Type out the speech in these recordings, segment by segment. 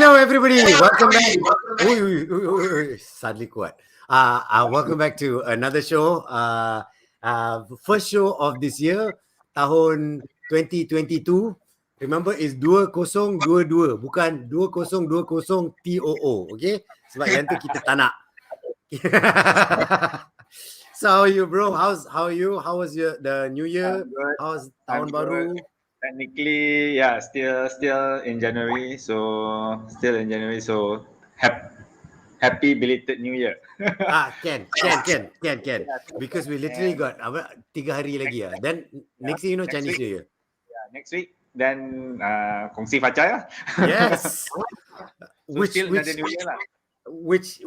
Hello, everybody. Welcome back. Sadly quite. Welcome back to another show. First show of this year, tahun 2022. Remember, it's 2022, bukan 2020 TOO. Okay? Sebab yang tu kita tak nak. So how are you, bro? How are you? How was the New Year? How's tahun baru? Technically, yeah, still in January. So happy belated New Year. Can. Because we literally got 3 hari lagi. Then next year, Chinese New Year. Yeah, next week. Then kongsi facai lah. Yes. So still another New Year lah. Which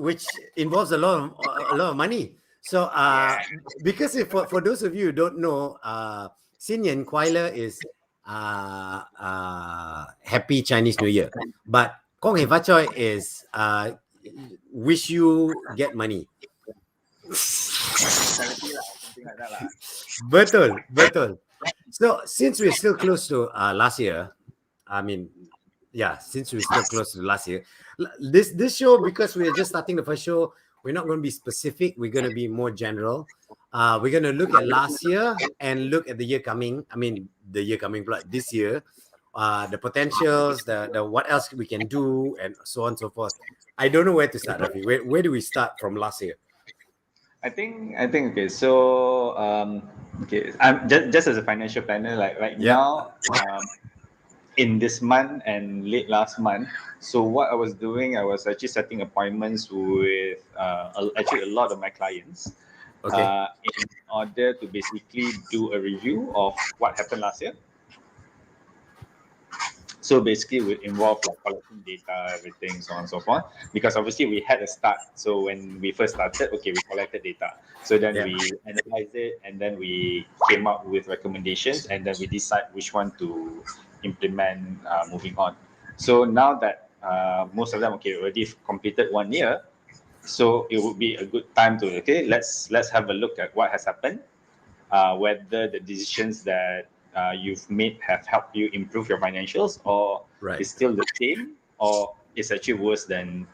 involves a lot of money. So because for those of you who don't know, Sin Yen Kuala is Happy Chinese New Year, but Kong Hei Fa Choi is wish you get money. Betul. So since we're still close to last year, since we're still close to last year, this show, because we're just starting the first show, we're not going to be specific. We're going to be more general. We're going to look at last year and look at the year coming. This year, the potentials, the what else we can do, and so on and so forth. I don't know where to start, Rafi. Where do we start from last year? I think okay. So I'm just as a financial planner, like right now, in this month and late last month. So what I was doing, I was actually setting appointments with actually a lot of my clients. Okay. In order to basically do a review of what happened last year. So basically, it would involve like collecting data, everything, so on and so forth. Because obviously, we had a start. So when we first started, we collected data. So then we analyzed it, and then we came up with recommendations, and then we decide which one to implement moving on. So now that most of them already completed 1 year, so it would be a good time to let's have a look at what has happened, whether the decisions that you've made have helped you improve your financials, or it's still the same, or it's actually worse than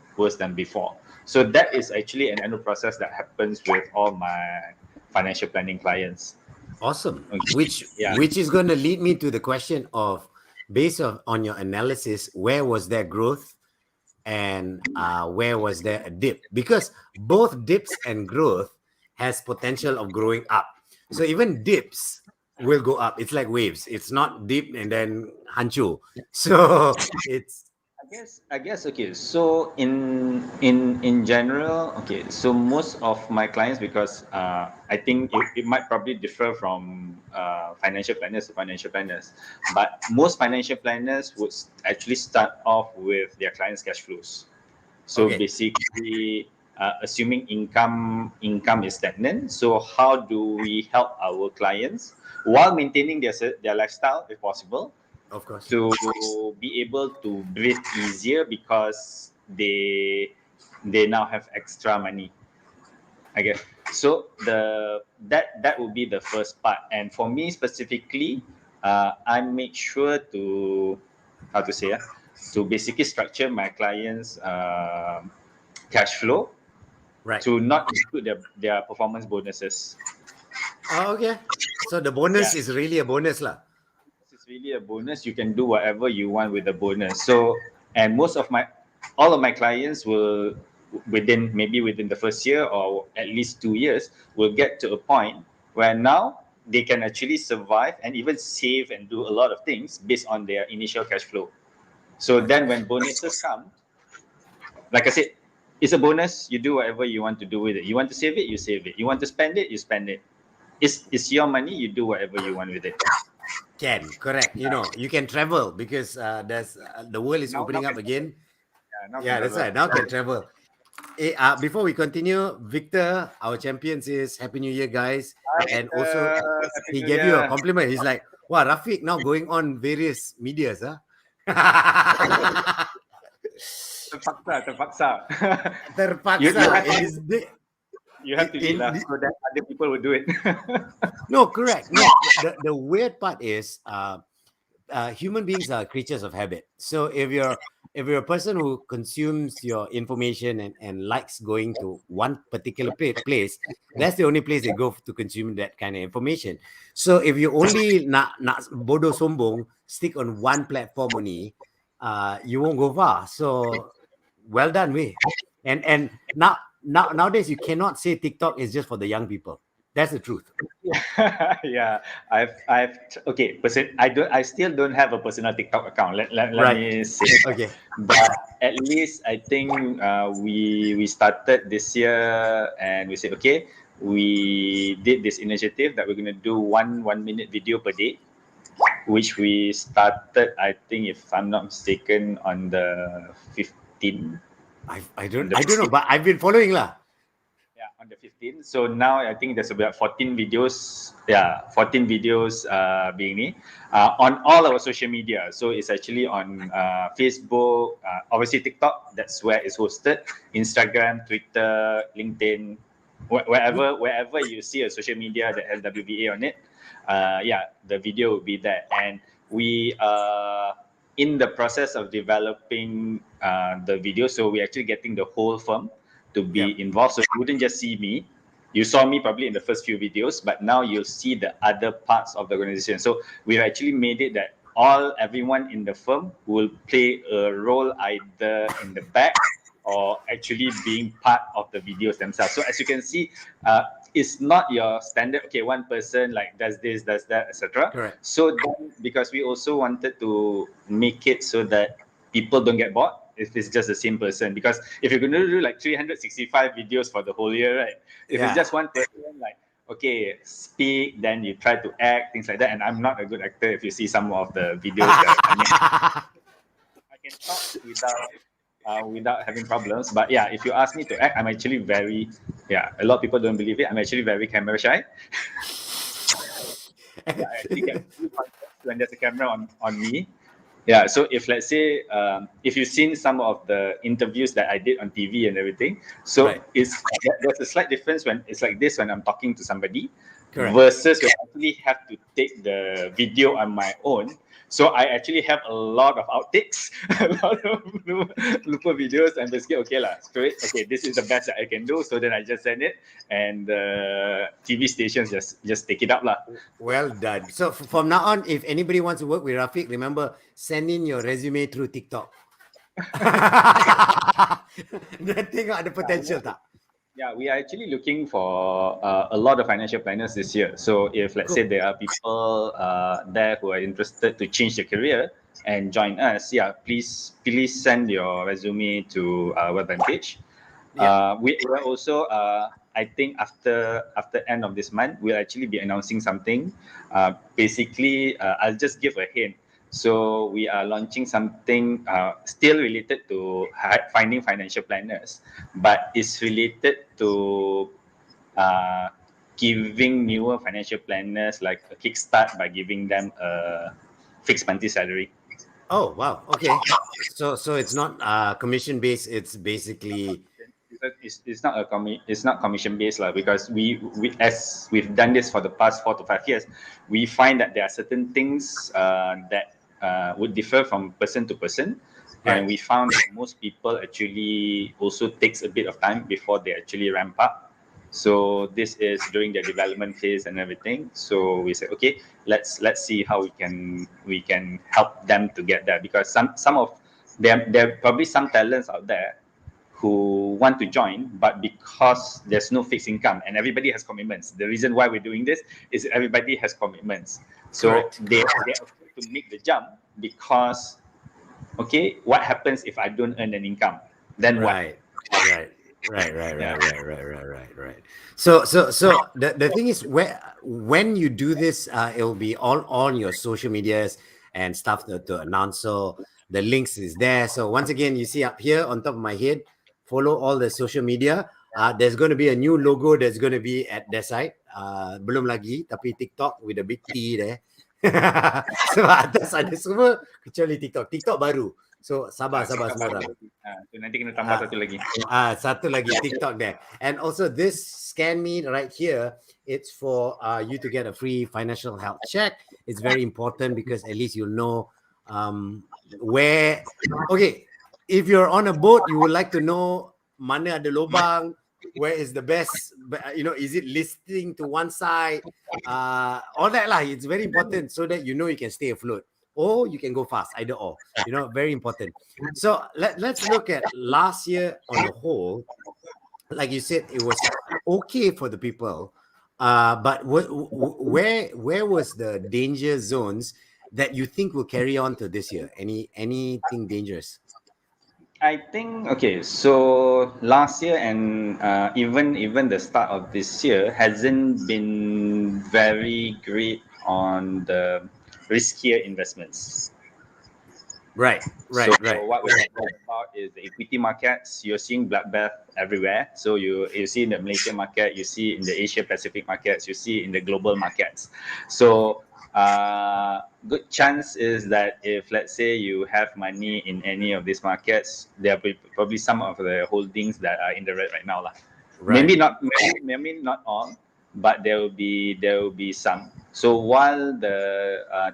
before. So that is actually an annual process that happens with all my financial planning clients. Awesome. Which is going to lead me to the question of, based on your analysis, where was there growth and where was there a dip? Because both dips and growth has potential of growing up. So even dips will go up. It's like waves. It's not dip and then hanchu. So it's I guess so in general, so most of my clients, because I think it might probably differ from financial planners to financial planners, but most financial planners would actually start off with their clients' cash flows. So basically, assuming income is stagnant, so how do we help our clients while maintaining their lifestyle, if possible? Of course, to be able to breathe easier because they now have extra money, I guess. So that would be the first part. And for me specifically, I make sure to to basically structure my clients' cash flow to not include their performance bonuses. Oh, okay. So the bonus is really a bonus lah. It's really a bonus. You can do whatever you want with the bonus. So, and all of my clients will within the first year or at least 2 years will get to a point where now they can actually survive and even save and do a lot of things based on their initial cash flow. So then when bonuses come, like I said, it's a bonus. You do whatever you want to do with it. You want to save it, you save it. You want to spend it, you spend it. It's your money. You do whatever you want with it. Correct. You can travel because there's the world is opening up again. That's right. Now can travel. Before we continue, Victor, our champion, says Happy New Year, guys. And also, he gave you a compliment. He's like, wow, Rafiq now going on various medias, huh? Terpaksa. You have to eat so that other people will do it. No, correct. No, the weird part is human beings are creatures of habit. So if you're if you're a person who consumes your information and likes going to one particular place, that's the only place they go to consume that kind of information. So if you only nak bodoh sombong stick on one platform only, you won't go far. So well done, we. And nowadays you cannot say TikTok is just for the young people. That's the truth. Yeah, I've okay. I still don't have a personal TikTok account. Let Right. me say, Okay. but at least I think we started this year and we said okay, we did this initiative that we're gonna do one minute video per day, which we started I think if I'm not mistaken on the 15th. I don't know, but I've been following lah. Yeah, on the 15th. So now I think there's about 14 videos. Yeah, 14 videos being ni on all our social media. So it's actually on Facebook, obviously TikTok. That's where it's hosted. Instagram, Twitter, LinkedIn, wherever you see a social media that has WBA on it. Yeah, the video will be there, and we are in the process of developing the video. So we're actually getting the whole firm to be involved. So you wouldn't just see me. You saw me probably in the first few videos, but now you'll see the other parts of the organization. So we've actually made it that everyone in the firm will play a role either in the back or actually being part of the videos themselves. So as you can see, it's not your standard, okay, one person like does this, does that, etc. Correct. So then, because we also wanted to make it so that people don't get bored if it's just the same person. Because if you're going to do like 365 videos for the whole year, right? If it's just one person, like, okay, speak, then you try to act, things like that. And I'm not a good actor if you see some of the videos that I mean, I can talk without having problems. But yeah, if you ask me to act, I'm actually very, a lot of people don't believe it. I'm actually very camera shy. Yeah, I actually get when there's a camera on me. Yeah, so if let's say if you've seen some of the interviews that I did on TV and everything, so there's a slight difference when it's like this when I'm talking to somebody. Correct. Versus when I actually have to take the video on my own. So I actually have a lot of outtakes, a lot of blooper videos, and basically, okay lah, straight. Okay, this is the best that I can do. So then I just send it, and TV stations just take it up lah. Well done. So from now on, if anybody wants to work with Rafiq, remember send in your resume through TikTok. Tengok ada potential tak? Yeah, we are actually looking for a lot of financial planners this year. So if let's say there are people there who are interested to change their career and join us, please send your resume to our website page. We are also, I think after end of this month, we'll actually be announcing something. Basically, I'll just give a hint. So we are launching something still related to finding financial planners, but it's related to giving newer financial planners like a kickstart by giving them a fixed monthly salary. Oh wow! Okay, so it's not commission based. It's basically it's not commission based because we as we've done this for the past 4 to 5 years, we find that there are certain things that would differ from person to person. Right. And we found that most people actually also takes a bit of time before they actually ramp up. So this is during their development phase and everything. So we said, okay, let's see how we can help them to get there, because some of there are probably some talents out there who want to join, but because there's no fixed income and everybody has commitments. The reason why we're doing this is everybody has commitments. So they're afraid to make the jump because, okay, what happens if I don't earn an income? Then what? Right. So the thing is, when you do this, it'll be all on your social medias and stuff to announce. So the links is there. So once again, you see up here on top of my head, follow all the social media. There's going to be a new logo that's going to be at their site. Belum lagi, tapi TikTok with a big T there. So atas ada semua kecuali TikTok baru. So sabar semua orang. Nanti kena tambah satu lagi. Satu lagi TikTok there. And also this Scan Me right here, it's for you to get a free financial health check. It's very important because at least you'll know where. Okay, if you're on a boat, you would like to know mana ada lobang, where is the best, is it listing to one side, all that lah. It's very important so that you can stay afloat or you can go fast, either or, very important. So let's look at last year on a whole. Like you said, it was okay for the people, but where was the danger zones that you think will carry on to this year? Anything dangerous? I think okay. So last year and even the start of this year hasn't been very great on the riskier investments. Right. So what we're talking about is the equity markets. You're seeing bloodbath everywhere. So you see in the Malaysian market, you see in the Asia Pacific markets, you see in the global markets. So good chance is that if let's say you have money in any of these markets, there are probably some of the holdings that are in the red right now lah. Right. Maybe not all, but there will be some. So while by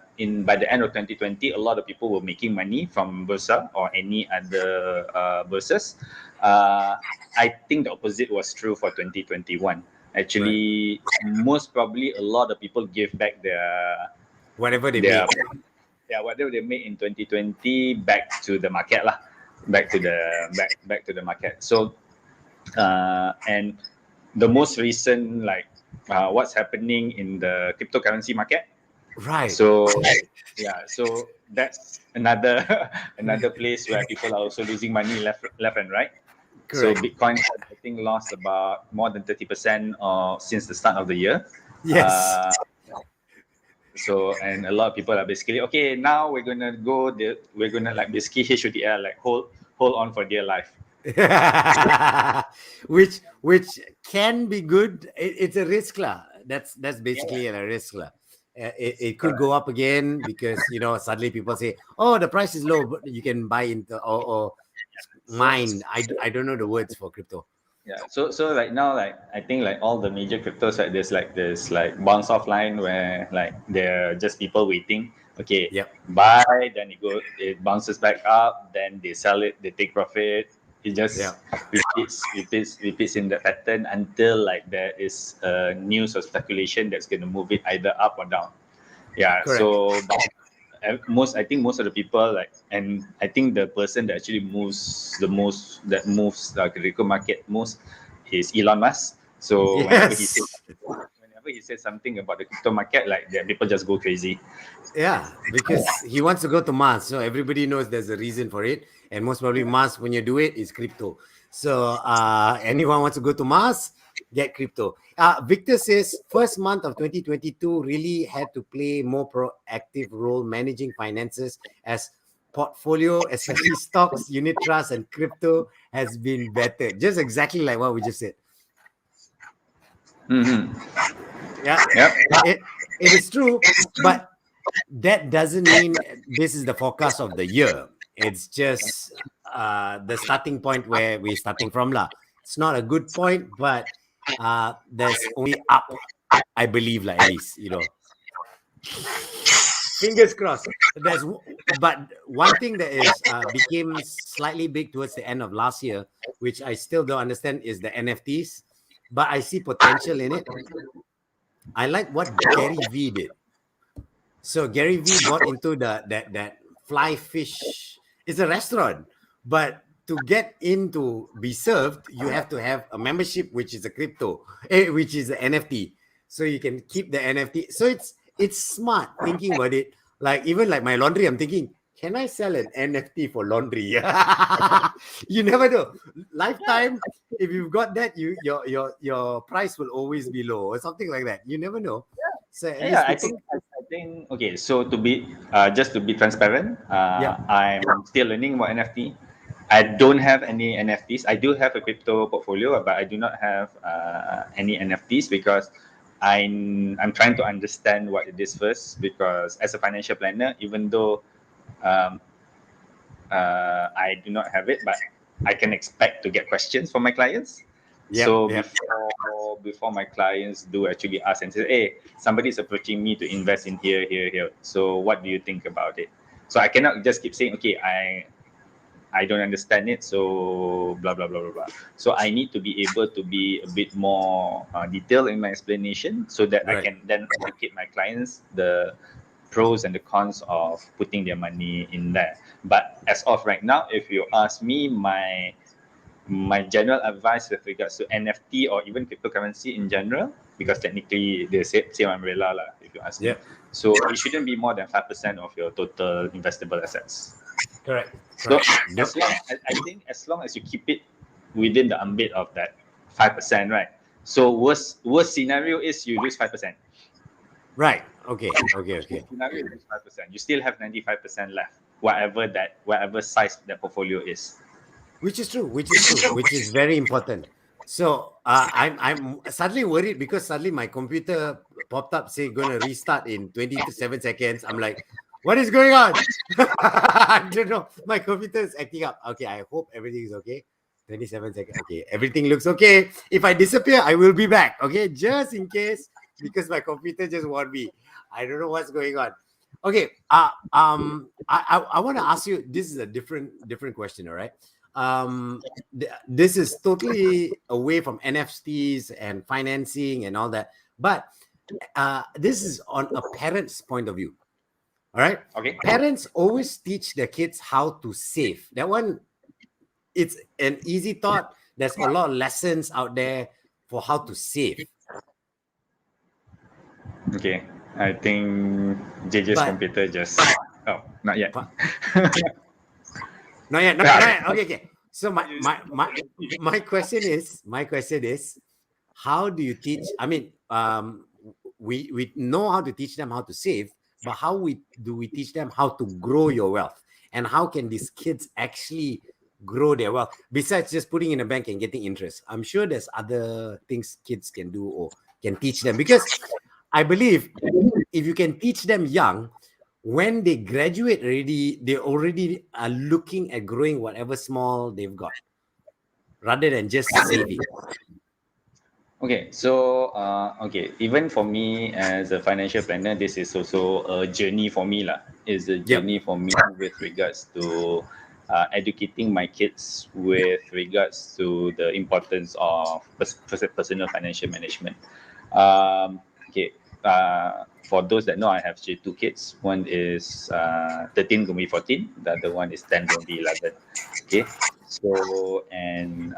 the end of 2020, a lot of people were making money from Bursa or any other bursas. I think the opposite was true for 2021. Actually, most probably a lot of people gave back whatever they made. Whatever they made in 2020 back to the market lah, back to the market. So and the most recent what's happening in the cryptocurrency market. Right. So so that's another place where people are also losing money left and right. Correct. So Bitcoin, I think, lost about more than 30% since the start of the year. Yes. So and a lot of people are basically okay. Now we're gonna basically HODL, hold on for dear life. which can be good. It's a risk lah. That's basically a risk lah. It could go up again because suddenly people say, oh, the price is low, but you can buy into or mine. I don't know the words for crypto. Yeah. So right now, I think all the major cryptos, there's this bounce off line where they're just people waiting. Okay. Yep. Buy, then it bounces back up, then they sell it, they take profit. It just repeats in the pattern until there is news or speculation that's going to move it either up or down. Yeah. Correct. So I think most of the people and I think the person that actually moves the crypto market most is Elon Musk. So whenever he says something about the crypto market, the people just go crazy. Yeah, because he wants to go to Mars, so everybody knows there's a reason for it, and most probably Mars, when you do it, is crypto. So anyone wants to go to Mars, get crypto. Victor says first month of 2022 really had to play more proactive role managing finances as portfolio, especially stocks, unit trust, and crypto has been better. Just exactly like what we just said. Mm-hmm. Yeah, it is true, but that doesn't mean this is the forecast of the year. It's just the starting point where we're starting from lah. It's not a good point, but there's only up, I believe, at least, Fingers crossed. But one thing that is became slightly big towards the end of last year, which I still don't understand, is the NFTs. But I see potential in it. I like what Gary V did. So Gary V bought into that fly fish. It's a restaurant, but to get in to be served, you have to have a membership, which is a crypto, which is an NFT. So you can keep the NFT. So it's smart thinking about it. Even my laundry, I'm thinking, can I sell an NFT for laundry? You never know. Lifetime, if you've got that, your price will always be low or something like that. You never know. So I think okay. So to be just to be transparent, I'm still learning about NFT. I don't have any NFTs. I do have a crypto portfolio, but I do not have any NFTs because I'm trying to understand what it is first. Because as a financial planner, even though I do not have it, but I can expect to get questions from my clients. Before my clients do actually ask and say, hey, somebody's approaching me to invest in here. So what do you think about it? So I cannot just keep saying, okay, I don't understand it, so blah blah blah blah blah. So I need to be able to be a bit more detailed in my explanation, so that I Right. can then educate my clients the pros and the cons of putting their money in there. But as of right now, if you ask me, my general advice with regards to NFT or even cryptocurrency in general, because technically the same umbrella lah, if you ask me. Yeah. So it shouldn't be more than 5% of your total investable assets. Correct. So Nope. I think as long as you keep it within the ambit of that 5%, right? So worst scenario is you lose 5%. Right. Okay. Okay. Worst Okay. scenario you lose 5%. You still have 95% left, whatever size that portfolio is. Which is true. Which is true. Which is very important. So I'm suddenly worried because suddenly my computer popped up saying gonna restart in 27 seconds. I'm like, what is going on? I don't know. My computer is acting up. Okay, I hope everything is okay. 27 seconds. Okay, everything looks okay. If I disappear, I will be back. Okay, just in case because my computer just warned me. I don't know what's going on. Okay. I want to ask you. This is a different question. All right. This is totally away from NFTs and financing and all that. But this is on a parent's point of view. All right. Okay. Parents always teach their kids how to save. That one, it's an easy thought. There's a lot of lessons out there for how to save. Okay. I think JJ's But computer just. Oh, not yet. not yet. Not yet. Okay. Okay. So my question is, how do you teach? I mean, we know how to teach them how to save, but how do we teach them how to grow your wealth? And how can these kids actually grow their wealth besides just putting in a bank and getting interest? I'm sure there's other things kids can do or can teach them, because I believe if you can teach them young, when they graduate already, they already are looking at growing whatever small they've got rather than just saving. Okay, so even for me as a financial planner, this is also a journey for me lah. It's a Yep. journey for me with regards to educating my kids with regards to the importance of personal financial management. Okay, for those that know, I have actually two kids. One is 13 going to be 14. The other one is 10 going to be 11. Okay, so and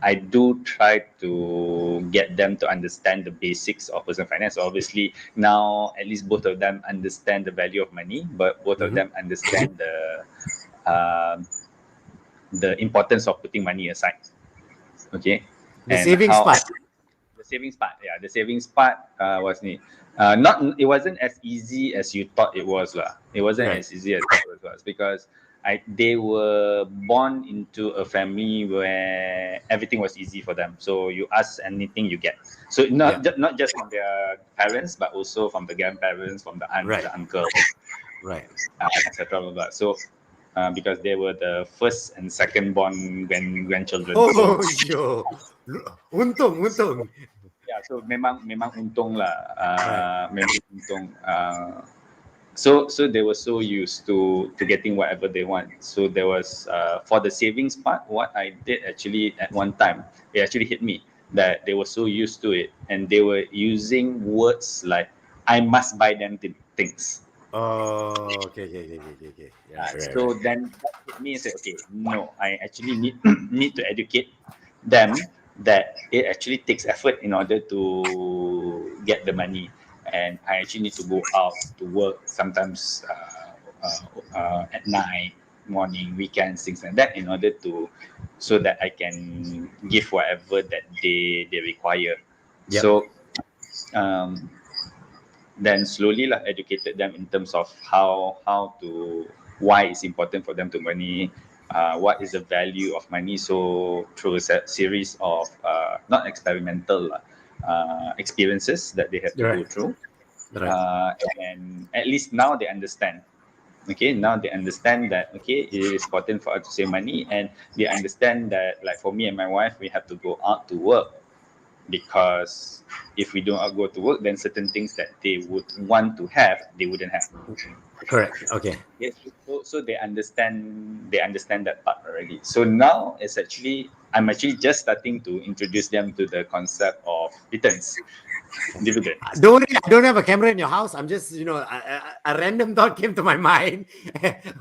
I do try to get them to understand the basics of personal finance. Obviously, now at least both of them understand the value of money, but both of them understand the importance of putting money aside. Okay, The and savings part. the savings part. Yeah, the savings part was neat. It wasn't as easy as you thought it was lah. It wasn't Right. as easy as it was because they were born into a family where everything was easy for them. So you ask anything, you get. So not just from their parents, but also from the grandparents, from the aunts, Right. the uncles, Right. etc. So because they were the first and second born grandchildren. Oh, So yo. Untung. yeah, so memang untung lah. Right. Memang untung. So they were so used to getting whatever they want. So there was for the savings part, what I did actually at one time, it actually hit me that they were so used to it, and they were using words like "I must buy them things." Oh, okay. Yeah, So then that hit me and said, okay, no, I actually need to educate them that it actually takes effort in order to get the money, and I actually need to go out to work sometimes at night, morning, weekends, things like that, in order to so that I can give whatever that they require. Yep. So then slowly lah educated them in terms of how to why it's important for them to money, what is the value of money. So through a series of not experimental experiences that they have to go through, and at least now they understand. Okay, now they understand that okay, it is important for us to save money, and they understand that like for me and my wife, we have to go out to work. because if we don't go to work, then certain things that they would want to have, they wouldn't have. Correct. Okay. Yes, so they understand that part already. So now I'm actually just starting to introduce them to the concept of returns, dividends. Don't worry, I don't have a camera in your house. I'm just, a random thought came to my mind.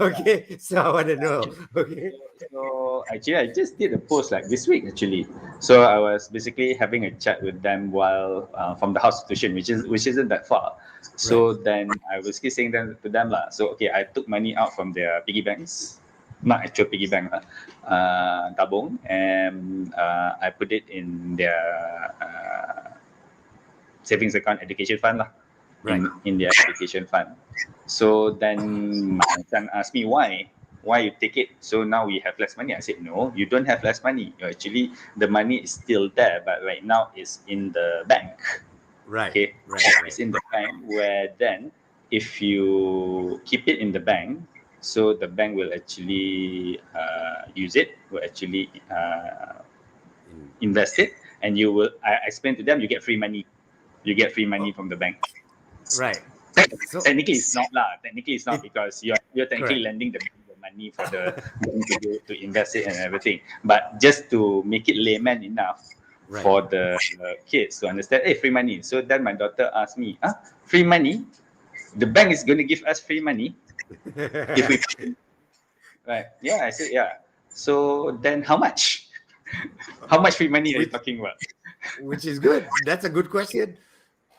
Okay, so I want to know. Okay. So actually, I just did a post like this week actually. So I was basically having a chat with them while from the house to tuition, which isn't that far. So then I was saying to them lah. So okay, I took money out from their piggy banks, not actual piggy bank lah, tabung, and I put it in their savings account education fund lah. In their education fund. So then my son asked me why you take it. So now we have less money. I said, no, you don't have less money. Actually, the money is still there, but right now it's in the bank. Okay, it's in the bank, where then if you keep it in the bank, so the bank will actually use it, will actually invest it, and you will. I explained to them, you get free money. You get free money from the bank. Right. So, technically, it's not lah. Technically, it's not because you're technically lending the money for the bank to invest it and everything. But just to make it layman enough for the kids to understand, hey, free money. So then my daughter asked me, free money? The bank is going to give us free money if we right? Yeah, I said yeah. So then, how much? How much free money are you talking about? Which is good. That's a good question.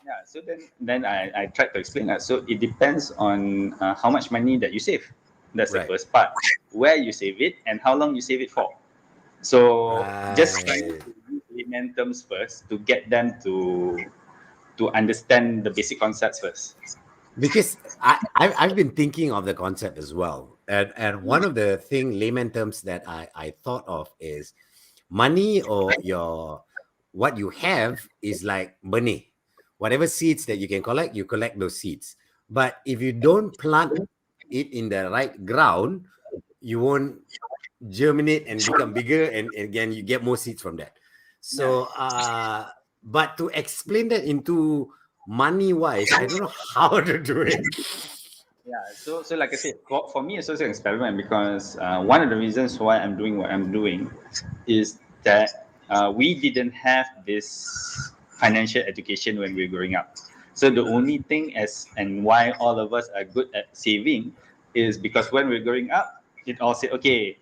Yeah, so then I tried to explain that. So it depends on how much money that you save. That's the first part. Where you save it and how long you save it for. So just trying to use layman terms first to get them to understand the basic concepts first. Because I've been thinking of the concept as well. And one of the layman terms that I thought of is money, or what you have is like benih. Whatever seeds that you can collect, you collect those seeds. But if you don't plant it in the right ground, you won't germinate and become bigger, and again you get more seeds from that. So but to explain that into money wise, I don't know how to do it. Yeah, so like I said, for me it's also an experiment, because one of the reasons why I'm doing what I'm doing is that we didn't have this financial education when we were growing up. So the only thing and why all of us are good at saving is because when we were growing up, it all said, okay,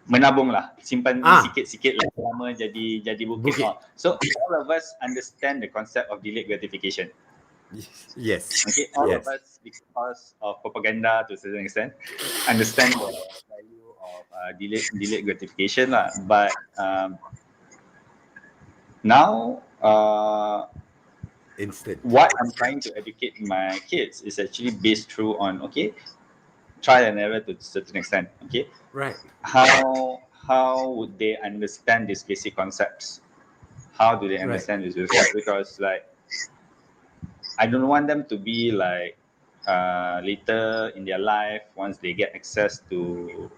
menabung lah, simpan sikit-sikit lah, lama jadi bukit. So all of us understand the concept of delayed gratification. Yes. Okay, all of us, because of propaganda to a certain extent, understand the value of delayed gratification lah. But now, what I'm trying to educate my kids is actually based through on trial and error to a certain extent. Okay, right. How would they understand these basic concepts? How do they understand this? Because like, I don't want them to be like later in their life, once they get access to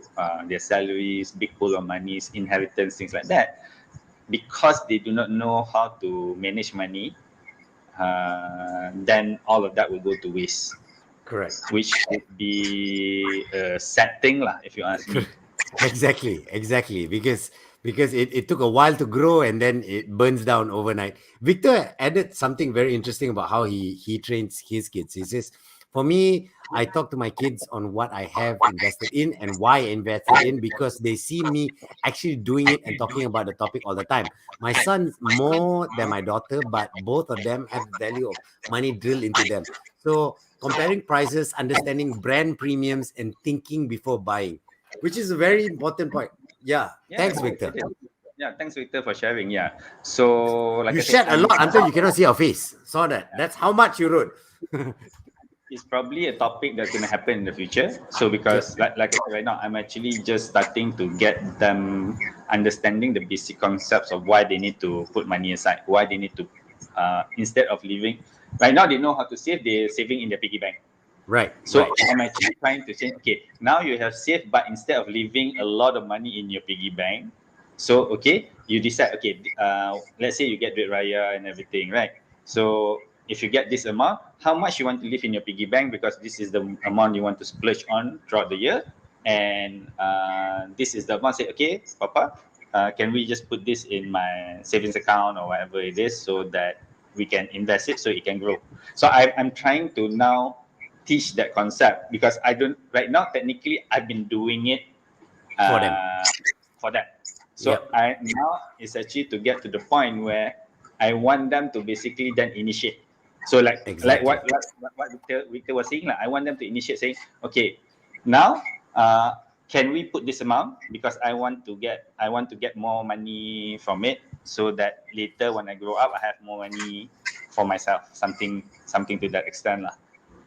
their salaries, big pool of monies, inheritance, things like that, because they do not know how to manage money, then all of that will go to waste. Correct. Which would be a sad thing lah, if you ask me. Exactly. Because it took a while to grow, and then it burns down overnight. Victor added something very interesting about how he trains his kids. He says, for me, I talk to my kids on what I have invested in and why I invested in, because they see me actually doing it and talking about the topic all the time. My son more than my daughter, but both of them have the value of money drilled into them. So comparing prices, understanding brand premiums, and thinking before buying, which is a very important point. Yeah. Thanks, Victor. Yeah, thanks, Victor, for sharing. Yeah. So, like you shared a lot until you cannot see your face. Saw that. That's how much you wrote. It's probably a topic that's going to happen in the future. So, because like I said right now, I'm actually just starting to get them understanding the basic concepts of why they need to put money aside, why they need to, instead of living. Right now, they know how to save. They're saving in their piggy bank. Right. So I'm actually trying to say, okay, now you have saved, but instead of leaving a lot of money in your piggy bank, So okay, you decide. Okay, let's say you get Duit Raya and everything, right? So if you get this amount, how much you want to leave in your piggy bank, because this is the amount you want to splurge on throughout the year, and this is the amount. Say, okay, Papa, can we just put this in my savings account or whatever it is, so that we can invest it so it can grow. So I'm trying to now teach that concept, because I don't right now. Technically, I've been doing it For them. uh, for that. So Yep. I now is actually to get to the point where I want them to basically then initiate. So like Exactly. what Victor was saying, like I want them to initiate, saying, okay, now can we put this amount, because I want to get more money from it, so that later when I grow up I have more money for myself, something to that extent lah.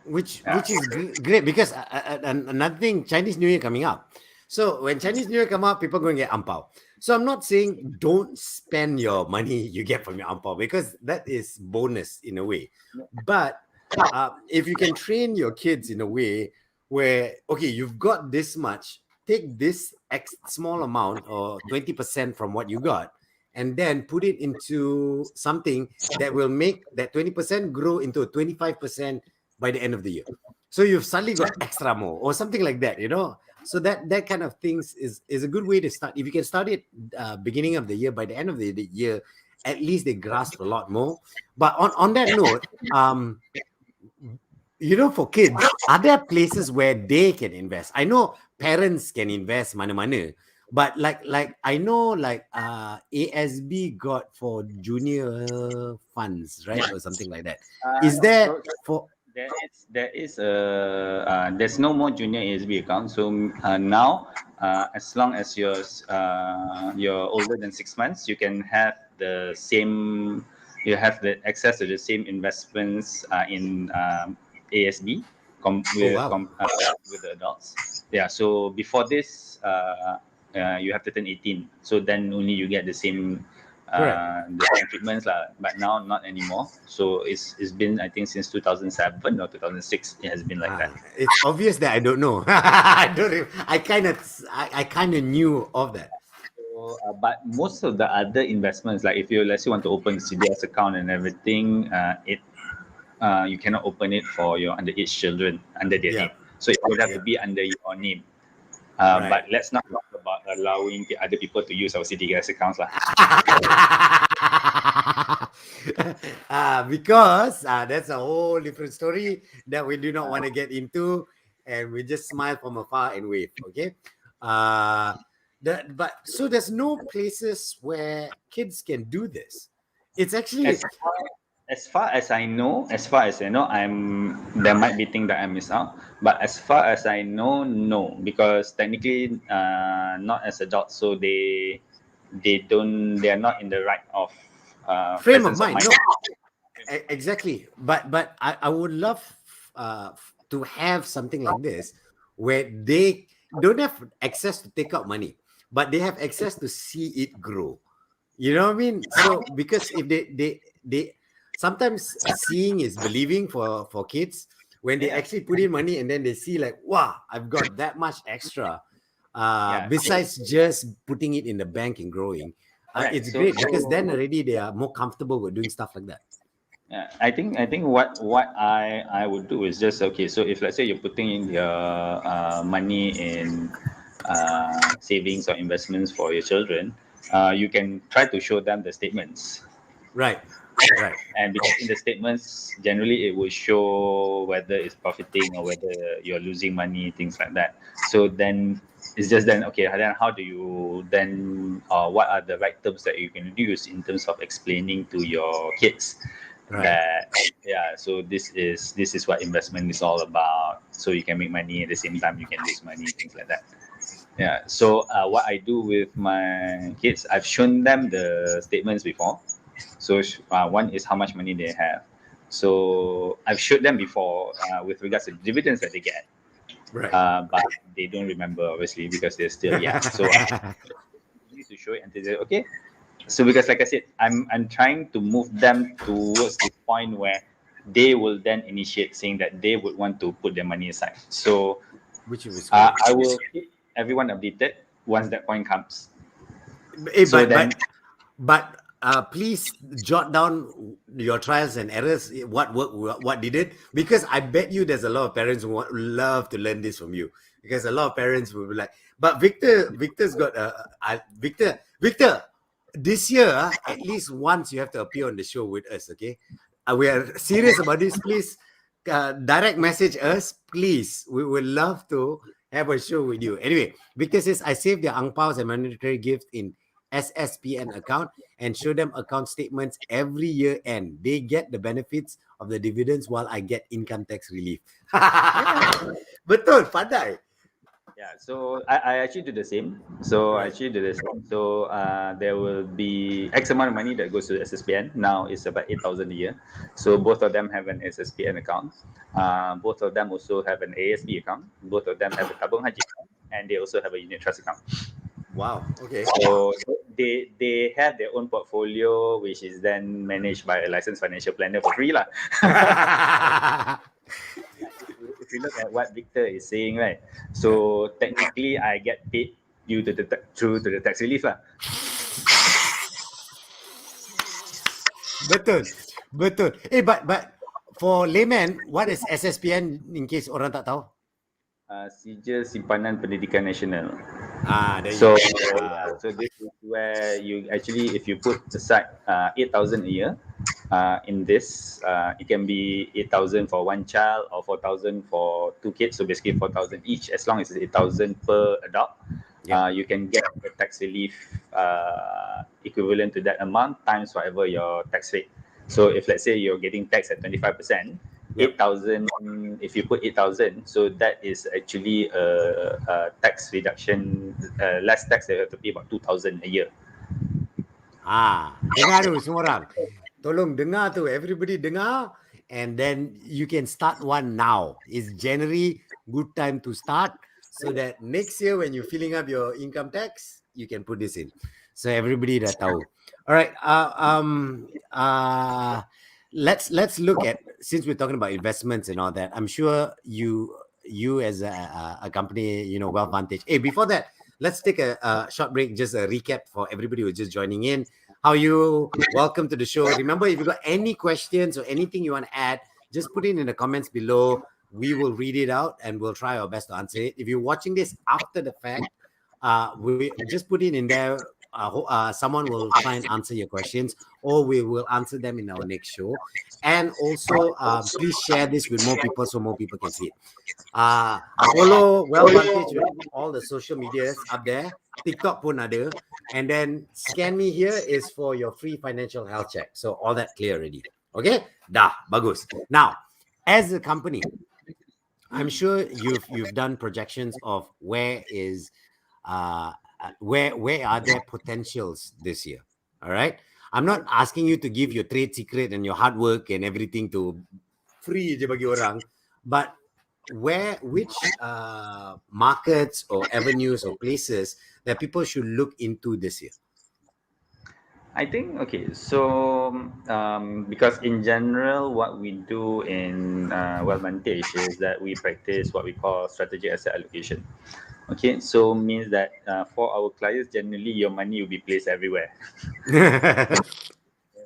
Yeah. Which is great, because another thing, Chinese New Year coming up. So when Chinese New Year come up, people going to get ampao. So I'm not saying don't spend your money you get from your ampao, because that is bonus in a way. But if you can train your kids in a way where, okay, you've got this much, take this small amount or 20% from what you got, and then put it into something that will make that 20% grow into a 25% by the end of the year. So you've suddenly got extra more or something like that, So that kind of things is a good way to start. If you can start it beginning of the year, by the end of the year, at least they grasp a lot more. But on that note, for kids, are there places where they can invest? I know parents can invest mana-mana, but like I know ASB got for junior funds, right? Or something like that. Is No, there so for there's no more junior ASB account. So now, as long as you're older than 6 months, you can have the same. You have the access to the same investments in ASB oh wow. with the adults. Yeah. So before this, you have to turn 18. So then only you get Correct. the same treatments lah. But now not anymore. So it's been, I think, since 2007 or 2006. It has been like that. It's obvious that I don't know. I don't. I kind of knew of that. So, but most of the other investments, like if you let's say want to open CDS account and everything, it you cannot open it for your underage children under their name. Yep. So it would have to Yep. be under your name. Right. But let's not talk about allowing the other people to use our CDS accounts lah. Because that's a whole different story that we do not want to get into, and we just smile from afar and wave. Okay. Uh, but so there's no places where kids can do this. It's actually As as far as I know, there might be things that I miss out, but as far as I know, no, because technically, not as adults, so they are not in the right of frame of presence of mind. mind. No, exactly. But I would love to have something like this where they don't have access to take out money, but they have access to see it grow. You know what I mean? So because if they sometimes seeing is believing for kids, when they Yeah, actually put in money and then they see like, wow, I've got that much extra. yeah, Besides just putting it in the bank and growing, correct. it's So, great because then already they are more comfortable with doing stuff like that. yeah, I think what I would do is just okay. So if let's say you're putting in your money in savings or investments for your children, you can try to show them the statements. Right. Right. And because in the statements, generally it will show whether it's profiting or whether you're losing money, things like that. So then it's just then okay. Then how do you then what are the right terms that you can use in terms of explaining to your kids Right. that yeah. So this is what investment is all about. So you can make money at the same time you can lose money, things like that. Yeah. So what I do with my kids, I've shown them the statements before. So one is how much money they have. So I've showed them before with regards to dividends that they get, Right. but they don't remember obviously because they're still young. So I need to show it and they say, okay. So because like I said, I'm trying to move them towards this point where they will then initiate saying that they would want to put their money aside. So Which was great. I will keep everyone updated once that point comes. So then, But please jot down your trials and errors. What did it? Because I bet you there's a lot of parents who love to learn this from you. Because a lot of parents will be like, but Victor's got Victor. This year, at least once you have to appear on the show with us. Okay, we are serious about this. Please direct message us, please. We would love to have a show with you. Anyway, Victor says I save their ang paos and monetary gifts in SSPN account and show them account statements every year end. They get the benefits of the dividends while I get income tax relief. Betul, pandai. yeah, so I actually do the same. So I actually do the same. So there will be X amount of money that goes to SSPN. Now it's about 8,000 a year. So both of them have an SSPN account. Both of them also have an ASB account. Both of them have a Tabung Haji account, and they also have a unit trust account. Wow. Okay. So they have their own portfolio, which is then managed by a licensed financial planner for free, lah. If you look at what Victor is saying, right? So technically, I get paid due to the tax relief, lah. Betul. But for layman, what is SSPN in case orang tak tahu? Sijil Simpanan Pendidikan Nasional. There So, you go. so this is where you actually, if you put aside 8,000 a year in this, it can be 8,000 for one child or 4,000 for two kids. So basically 4,000 each, as long as it's 8,000 per adult. You can get the tax relief equivalent to that amount times whatever your tax rate. So if let's say you're getting taxed at 25%, 8,000, if you put 8,000, so that is actually a tax reduction, less tax that you have to pay about 2,000 a year. Dengar tu semua orang. Tolong dengar tu, everybody dengar, and then you can start one now. It's January, good time to start, so that next year when you're filling up your income tax, you can put this in. So everybody dah tahu. All right. Let's look at, since we're talking about investments and all that. I'm sure you as a company, Wealth Vantage. Hey, before that, let's take a short break, just a recap for everybody who's just joining in. How are you? Welcome to the show. Remember, if you got any questions or anything you want to add, just put it in the comments below. We will read it out and we'll try our best to answer it. If you're watching this after the fact, we just put it in there. Someone will try and answer your questions, or we will answer them in our next show. And also, please share this with more people so more people can see it. Follow Wealth Vantage with all the social medias up there. TikTok pun ada. And then Scan Me Here is for your free financial health check. So all that clear already. Okay? Dah, bagus. Now, as a company, I'm sure you've done projections of where are there potentials this year. All right? I'm not asking you to give your trade secret and your hard work and everything to free je bagi orang, but which markets or avenues or places that people should look into this year? I think, okay, so because in general, what we do in Wealth Vantage is that we practice what we call strategic asset allocation. Okay, so means that for our clients, generally your money will be placed everywhere. Your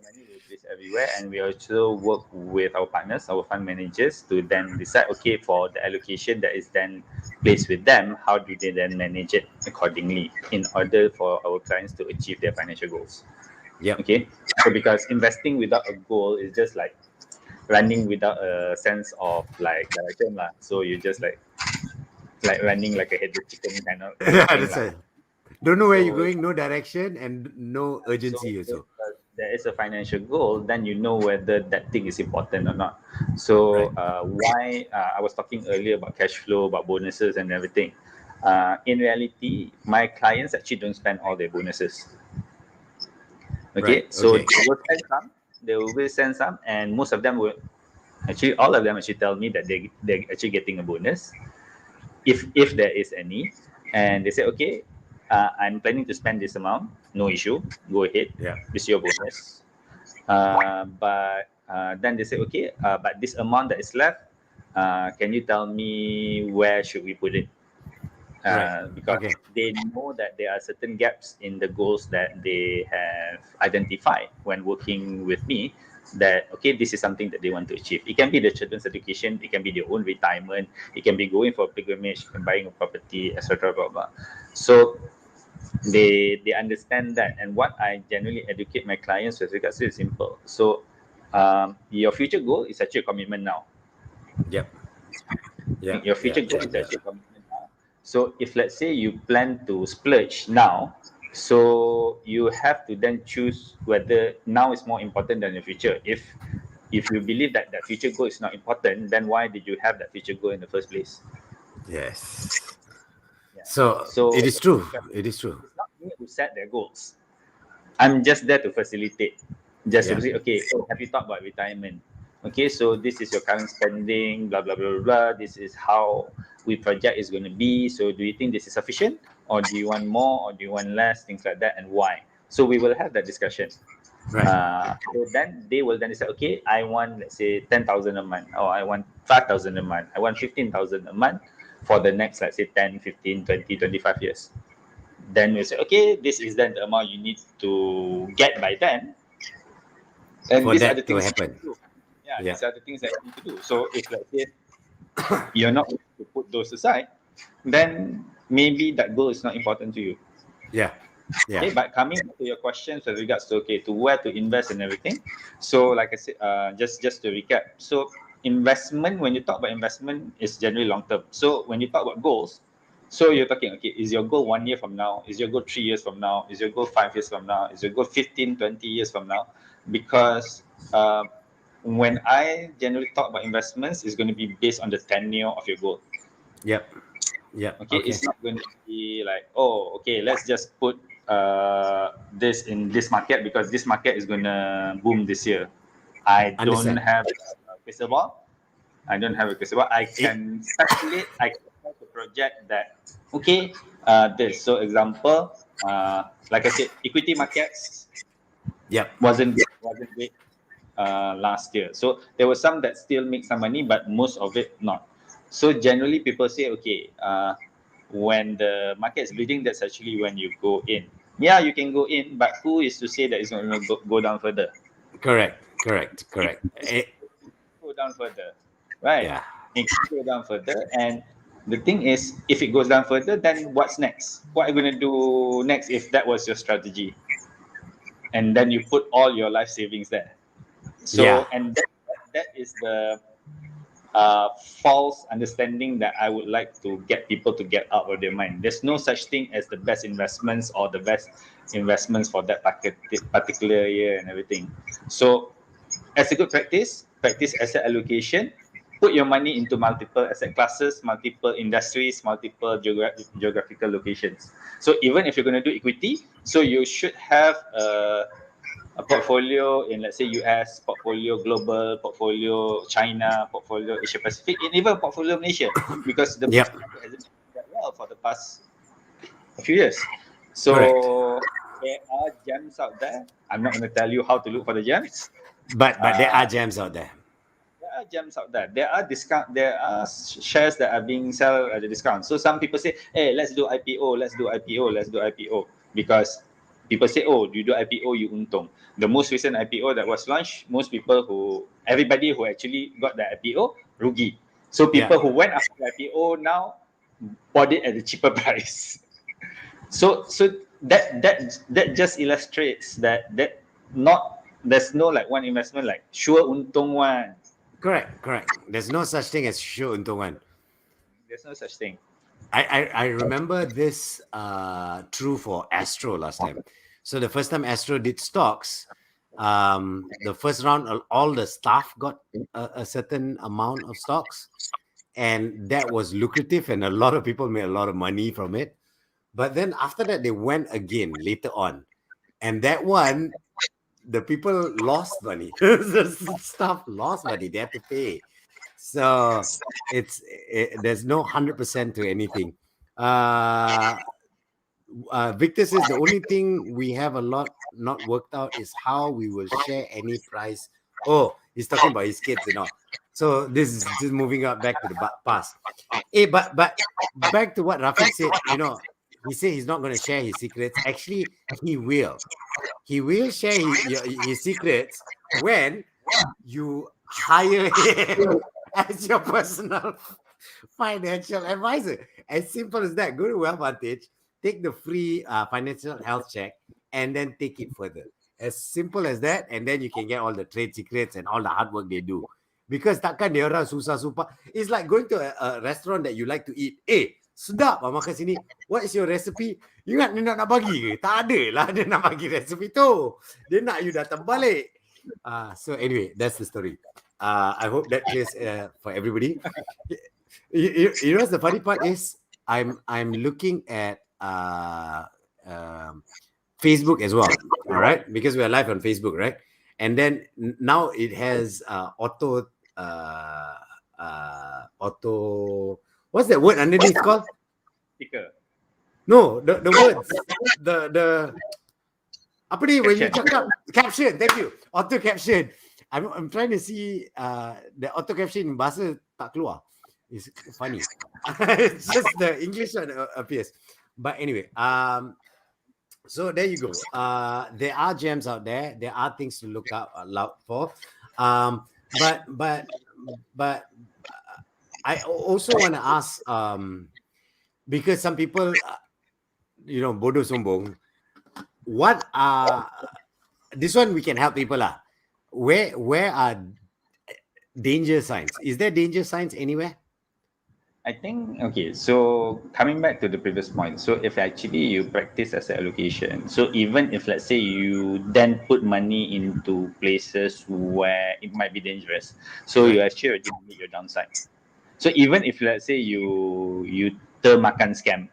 money will be placed everywhere, and we also work with our partners, our fund managers, to then decide, okay, for the allocation that is then placed with them, how do they then manage it accordingly in order for our clients to achieve their financial goals. Yeah. Okay. So because investing without a goal is just like running without a sense of like direction lah. So you just like running like a headless chicken kind of That's thing. right. Don't know where you're going, no direction and no urgency also. There is a financial goal, then you know whether that thing is important or not. So why I was talking earlier about cash flow, about bonuses and everything. In reality, my clients actually don't spend all their bonuses. Okay, Right. so Okay. they will send some, and most of them will actually, all of them actually tell me that they're actually getting a bonus, if there is any, and they say, okay, I'm planning to spend this amount, no issue, go ahead, it's your bonus. But then they say, okay, but this amount that is left, can you tell me where should we put it? because they know that there are certain gaps in the goals that they have identified when working with me, that okay, this is something that they want to achieve. It can be the children's education, it can be their own retirement, it can be going for pilgrimage and buying a property, etc. Blah, blah. So they understand that, and what I generally educate my clients with regards to is simple. So your future goal is actually a commitment now. Your future goal is actually a commitment now. So if let's say you plan to splurge now, so you have to then choose whether now is more important than the future. If you believe that that future goal is not important, then why did you have that future goal in the first place? Yes. Yeah. So it is true. It is true. It's not me who set their goals. I'm just there to facilitate. Just to say, okay, so have you thought about retirement? Okay, so this is your current spending, blah, blah, blah, blah, blah. This is how we project is going to be. So do you think this is sufficient? Or do you want more? Or do you want less? Things like that. And why? So we will have that discussion. Right. So then they will then say, okay, I want, let's say, 10,000 a month. Or I want 5,000 a month. I want 15,000 a month for the next, let's say, 10, 15, 20, 25 years. Then we say, okay, this is then the amount you need to get by then. And For these are that the to things happen. you do. Yeah, these are the things that you need to do. So if let's say you're not going to put those aside, then maybe that goal is not important to you. Yeah. Okay, but coming to your questions with regards to to where to invest and everything. So like I said, just to recap. So investment, when you talk about investment, is generally long term. So when you talk about goals, so you're talking, okay, is your goal 1 year from now? Is your goal 3 years from now? Is your goal 5 years from now? Is your goal 15, 20 years from now? Because when I generally talk about investments, it's going to be based on the tenure of your goal. Yep. Okay, it's not going to be like, oh, okay, let's just put this in this market because this market is going to boom this year. I don't have a crystal ball. I don't have a crystal ball. I can speculate. I can try to project that. Okay, this. So example, like I said, equity markets. Wasn't great last year. So there were some that still make some money, but most of it not. So generally, people say, okay, when the market is bleeding, that's actually when you go in. Yeah, you can go in, but who is to say that it's not going to go down further? Correct. Go down further, right? Yeah. It can go down further, and the thing is, if it goes down further, then what's next? What are you going to do next if that was your strategy? And then you put all your life savings there. So, and that is the false understanding that I would like to get people to get out of their mind. There's no such thing as the best investments or the best investments for that particular year and everything. So, as a good practice asset allocation. Put your money into multiple asset classes, multiple industries, multiple geographical locations. So even if you're going to do equity, so you should have a portfolio in, let's say, US, portfolio global, portfolio China, portfolio Asia Pacific, and even portfolio Malaysia, because the market hasn't done that well for the past few years. So there are gems out there. I'm not going to tell you how to look for the gems, but there are gems out there. There are gems out there. There are discount. There are shares that are being sold at a discount. So some people say, "Hey, let's do IPO. Let's do IPO. Let's do IPO." Because people say, "Oh, you do IPO, you untung." The most recent IPO that was launched, everybody who actually got the IPO, rugi. So people who went after the IPO now bought it at a cheaper price. So that just illustrates that there's no like one investment like sure untung one. Correct. There's no such thing as sure untungan. There's no such thing. I remember this true for Astro last time. So the first time Astro did stocks, the first round, all the staff got a certain amount of stocks, and that was lucrative, and a lot of people made a lot of money from it. But then after that, they went again later on, and that one, the people lost money. The staff lost money. They had to pay. So there's no 100% to anything. Victor says the only thing we have a lot not worked out is how we will share any price Oh, he's talking about his kids, you know. So this is just moving up back to the past. But back to what Rafiq said, you know, he said he's not going to share his secrets. Actually, he will. He will share his secrets when you hire him as your personal financial advisor. As simple as that. Go to Wealth Vantage, take the free financial health check, and then take it further. As simple as that, and then you can get all the trade secrets and all the hard work they do. Because takkan dia orang susah-susah. It's like going to a restaurant that you like to eat. Sedap makan sini. What is your recipe? You nak nak bagi ke? Tak ada lah dia nak bagi recipe tu. Dia nak you datang balik. So anyway, that's the story. I hope that clears for everybody. You know the funny part is I'm looking at Facebook as well. All right, because we are live on Facebook, right? And then now it has auto. What's that word underneath called? Sticker. No, the words. The apa ni when you cakap caption? Thank you. Auto caption. I'm trying to see the auto caption bahasa tak keluar. It's funny. It's just the English one appears. But anyway, so there you go. There are gems out there. There are things to look out for. But I also want to ask, because some people, you know, bodoh sombong. What are this one? We can help people lah. Where are danger signs? Is there danger signs anywhere? I think, okay, so coming back to the previous point, so if actually you practice asset allocation, so even if let's say you then put money into places where it might be dangerous, so you actually already limit your downside. So even if let's say you termakan scam,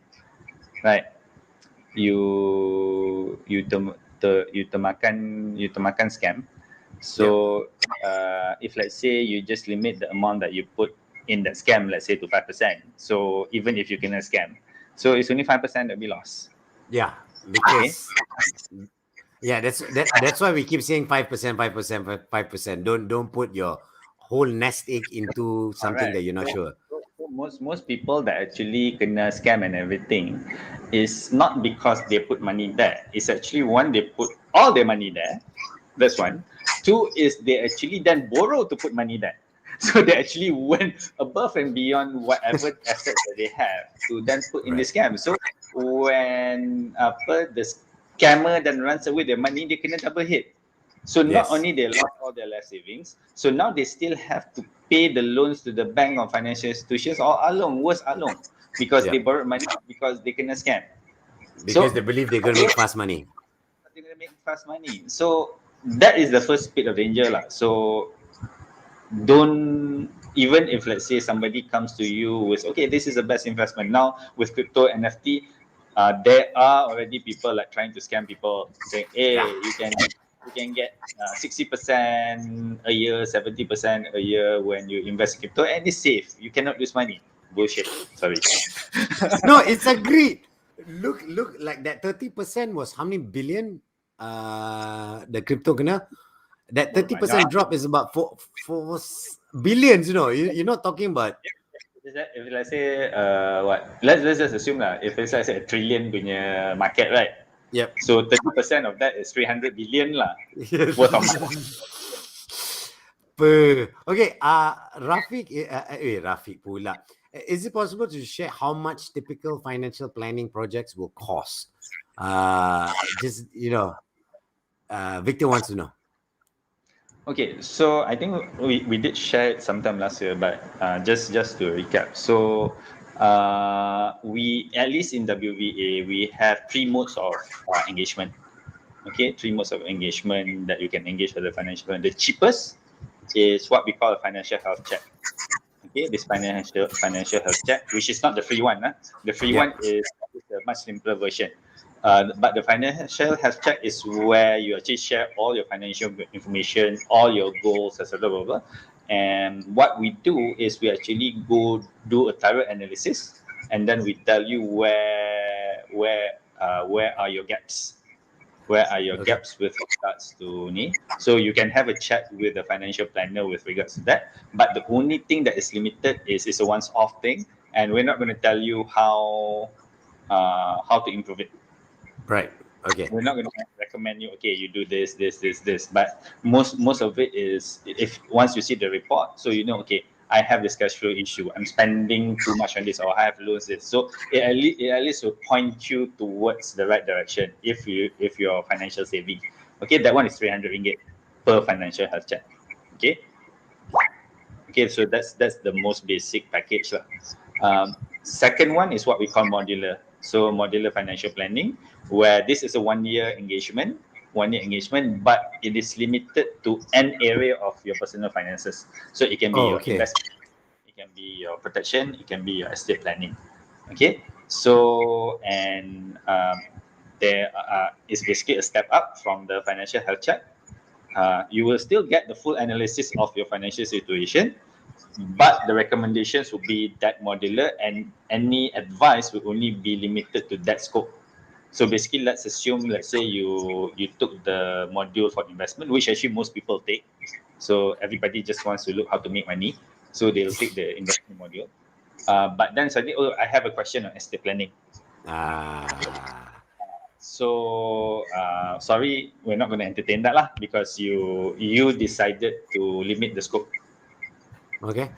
right? You termakan scam. So if let's say you just limit the amount that you put in that scam, let's say to 5%. So even if you can scam, so it's only 5% that we lost. Yeah, because that's why we keep saying 5%, 5%, 5%. Don't put your whole nest egg into something that you're not sure. Most people that actually kena scam and everything is not because they put money there. It's actually one, they put all their money there. That's one. Two is they actually then borrow to put money there. So they actually went above and beyond whatever assets that they have to then put in the scam. So when the scammer then runs away their money, they kena double hit. So not only they lost all their life savings, so now they still have to pay the loans to the bank or financial institutions or worse because they borrowed money because they kena scam. Because they believe they're going to make fast money. They're going to make fast money. So that is the first bit of danger lah. So don't, even if let's say somebody comes to you with, okay, this is the best investment. Now with crypto NFT, there are already people like trying to scam people saying, hey, you can get 60% a year, 70% a year when you invest in crypto, and it's safe. You cannot lose money. Bullshit. Sorry. No, it's agreed. Look, like that 30% was how many billion? The crypto kena. That 30% drop is about 4 billions. You know, you're not talking about. If let's say let's just assume that if it's like say a trillion punya market, right? Yep. So 30% of that is 300 billion lah. Worth of. Okay, Rafiq pula. Is it possible to share how much typical financial planning projects will cost? Just, you know, Victor wants to know. Okay, so I think we did share it sometime last year, but just to recap. So we, at least in WVA, we have 3 modes of engagement. Okay, 3 modes of engagement that you can engage with the financial plan. The cheapest is what we call a financial health check. Okay, this financial health check, which is not the free one. The free one is a much simpler version. But the financial health check is where you actually share all your financial information, all your goals, etc. Blah, blah, blah. And what we do is we actually go do a thorough analysis, and then we tell you where are your gaps, Where are your gaps with regards to ni? So you can have a chat with the financial planner with regards to that. But the only thing that is limited is a once-off thing, and we're not going to tell you how to improve it. Right. Okay. We're not going to recommend you, okay, you do this, this. But most of it is, if once you see the report, so you know, okay, I have this cash flow issue. I'm spending too much on this, or I have loans this. So it at least will point you towards the right direction if you're financial savvy. Okay, that one is 300 ringgit per financial health check. Okay. Okay, so that's the most basic package lah. Second one is what we call modular. So modular financial planning, where this is a 1 year engagement, but it is limited to an area of your personal finances. So it can be your investment, it can be your protection, it can be your estate planning. Okay, so and there is basically a step up from the financial health check. You will still get the full analysis of your financial situation, but the recommendations will be that modular, and any advice will only be limited to that scope. So basically, let's say you took the module for investment, which actually most people take. So everybody just wants to look how to make money, so they'll take the investment module. But then suddenly, oh, I have a question on estate planning. So sorry, we're not going to entertain that lah, because you decided to limit the scope. Okay.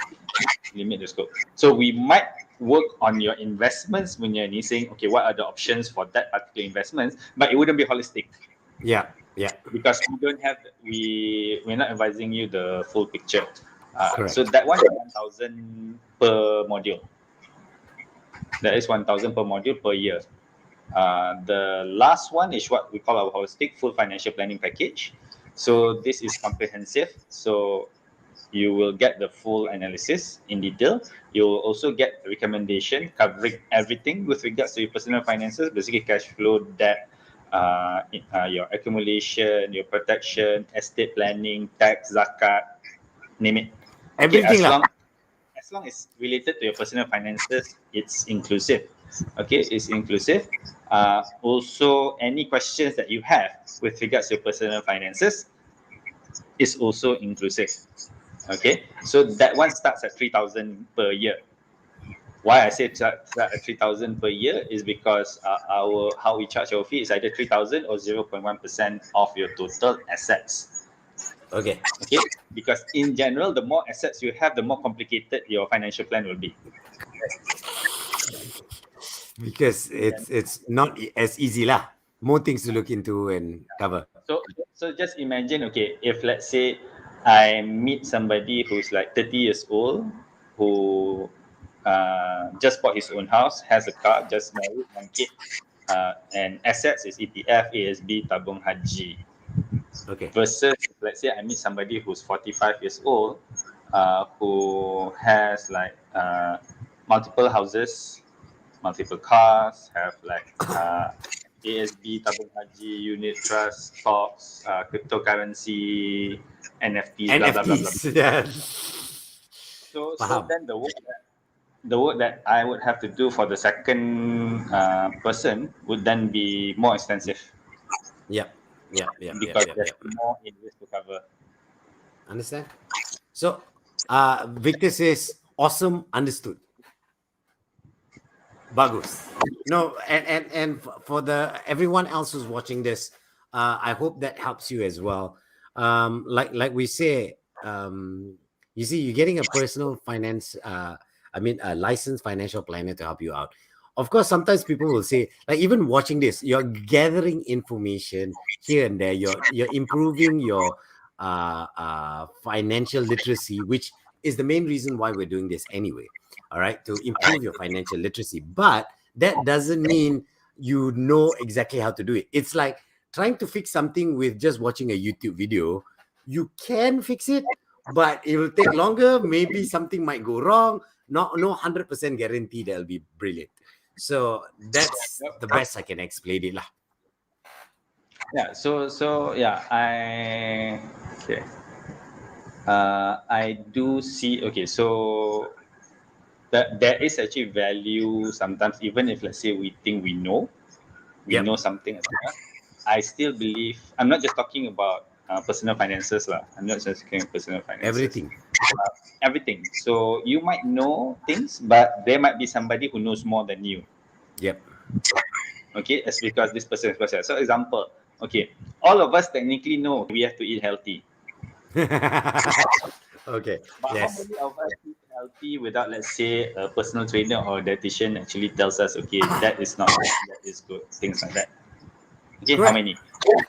Limit the scope. So we might work on your investments when you're saying, okay, what are the options for that particular investment? But it wouldn't be holistic. Yeah. Because we don't have, we're not advising you the full picture. So that one is 1,000 per module. That is 1,000 per module per year. The last one is what we call our holistic full financial planning package. So this is comprehensive. So you will get the full analysis in detail. You will also get recommendation covering everything with regards to your personal finances, basically cash flow, debt, your accumulation, your protection, estate planning, tax, zakat, name it. Everything lah. As long as related to your personal finances, it's inclusive. Okay, it's inclusive. Also, any questions that you have with regards to your personal finances is also inclusive. Okay, so that one starts at 3,000 per year. Why I say start at 3,000 per year is because how we charge our fee is either 3,000 or 0.1% of your total assets. Okay, because in general, the more assets you have, the more complicated your financial plan will be. Because it's not as easy lah. More things to look into and cover. So just imagine, okay, if let's say I meet somebody who's like 30 years old, who just bought his own house, has a car, just married, one kid, and assets is ETF, ASB, tabung haji. Okay. Versus, let's say I meet somebody who's 45 years old, who has like multiple houses, multiple cars, have like ASB, tabung haji, unit trust, stocks, cryptocurrency, NFTs, blah, blah, blah, blah. Yeah. So then the work that I would have to do for the second person would then be more extensive. Yeah. Because there's more areas to cover. Understand? So, Victor says, awesome, understood. Bagus. No, and for the everyone else who's watching this, I hope that helps you as well. Like we say, you see, you're getting a personal finance, a licensed financial planner to help you out. Of course, sometimes people will say, like even watching this, you're gathering information here and there. You're improving your financial literacy, which is the main reason why we're doing this anyway. All right, to improve your financial literacy. But that doesn't mean you know exactly how to do it. It's like trying to fix something with just watching a YouTube video. You can fix it, but it will take longer. Maybe something might go wrong. No 100% guarantee that'll be brilliant. So that's the best I can explain it lah. Yeah. So yeah, I do see. Okay, so that there is actually value sometimes, even if let's say we think we know something as well. I still believe, I'm not just talking about personal finances lah. I'm not just talking personal finances. Everything. Everything. So you might know things, but there might be somebody who knows more than you. Yep. Okay, it's because this person is special. So example, okay, all of us technically know we have to eat healthy. Okay. But how Yes. many of us eat healthy without, let's say, a personal trainer or a dietitian actually tells us, okay, that is not good, that is good, things like that. Okay, how Correct. many?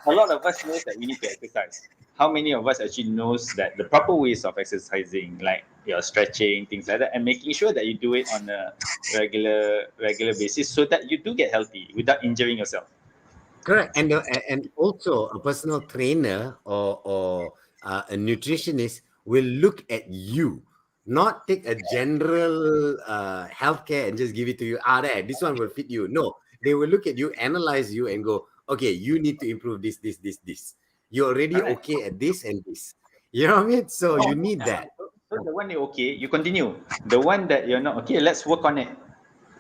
A lot of us knows that we need to exercise. How many of us actually knows that the proper ways of exercising, like your stretching, things like that, and making sure that you do it on a regular basis so that you do get healthy without injuring yourself. Correct. And also a personal trainer or a nutritionist will look at you, not take a general healthcare and just give it to you. There, this one will fit you. No, they will look at you, analyze you, and go, okay, you need to improve this. You're already Correct. okay at this and this. You know what I mean? So you need that. So the one you're okay, you continue. The one that you're not okay, let's work on it.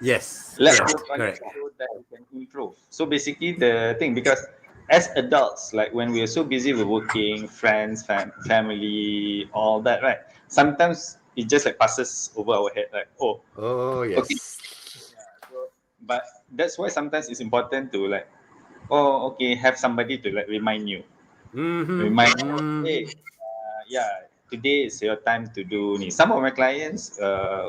Yes. Let's Yes. work on it Correct. so that we can improve. So basically, the thing, because as adults, like when we're so busy with working, friends, family, all that, right? Sometimes it just like passes over our head, like, oh, Oh okay. yes. Yeah, so, but that's why sometimes it's important to like, oh, okay, have somebody to like remind you. Mm-hmm. Remind you, Mm-hmm. hey, yeah, today is your time to do ni. Some of my clients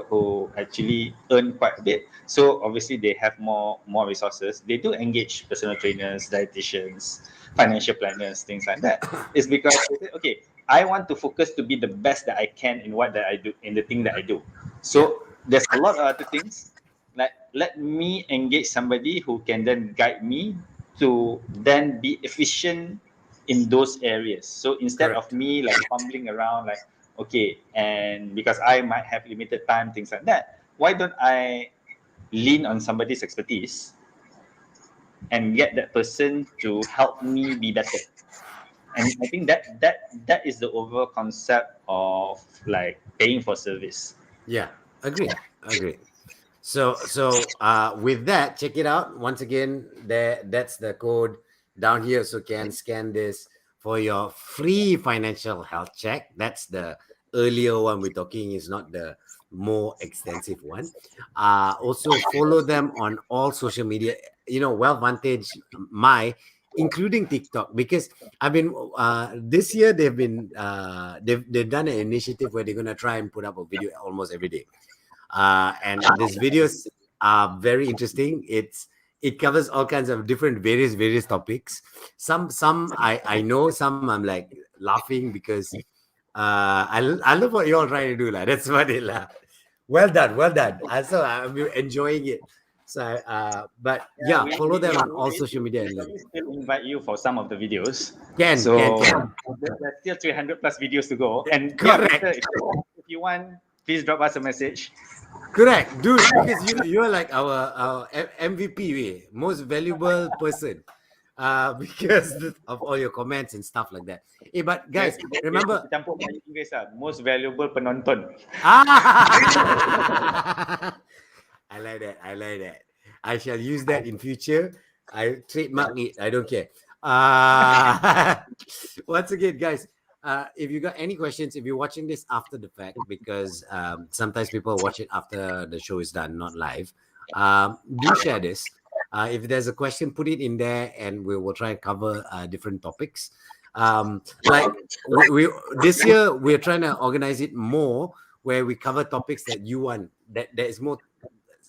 who actually earn quite a bit, so obviously they have more resources. They do engage personal trainers, dietitians, financial planners, things like that. It's because they say, okay, I want to focus to be the best that I can in what that I do, in the thing that I do. Yeah. So there's a lot of other things. Like let me engage somebody who can then guide me to then be efficient in those areas. So instead of Correct. me like fumbling around, like, okay, and because I might have limited time, things like that, why don't I lean on somebody's expertise and get that person to help me be better? And I think that is the overall concept of like paying for service. Yeah. Agreed. Agreed. So with that, check it out. Once again, that's the code down here. So can scan this for your free financial health check. That's the earlier one we're talking, is not the more extensive one. Also follow them on all social media, Wealth Vantage, including TikTok, because I've been this year they've done an initiative where they're gonna try and put up a video almost every day. And these videos are very interesting. It covers all kinds of different various topics. Some I know, some I'm like laughing because I love what you're all trying to do, lah. That's what it lah. Well done, well done. So I'm enjoying it. So but Yeah, yeah, follow them on all social we media and link. probably still invite you for some of the videos. Can So there's still 300 plus videos to go. And yeah, correct. Victor, if you want, please drop us a message. Correct, dude. Because you're like our MVP, most valuable person. Because of all your comments and stuff like that. Hey, but guys, remember. Campur Melayu Inggeris lah. Most valuable penonton. Ah, I like that. I like that. I shall use that in future. I trademark it. I don't care. Once again, guys, if you got any questions, if you're watching this after the fact, because sometimes people watch it after the show is done, not live, do share this. If there's a question, put it in there, and we will try and cover different topics. Like we this year, we're trying to organize it more where we cover topics that you want, that there is more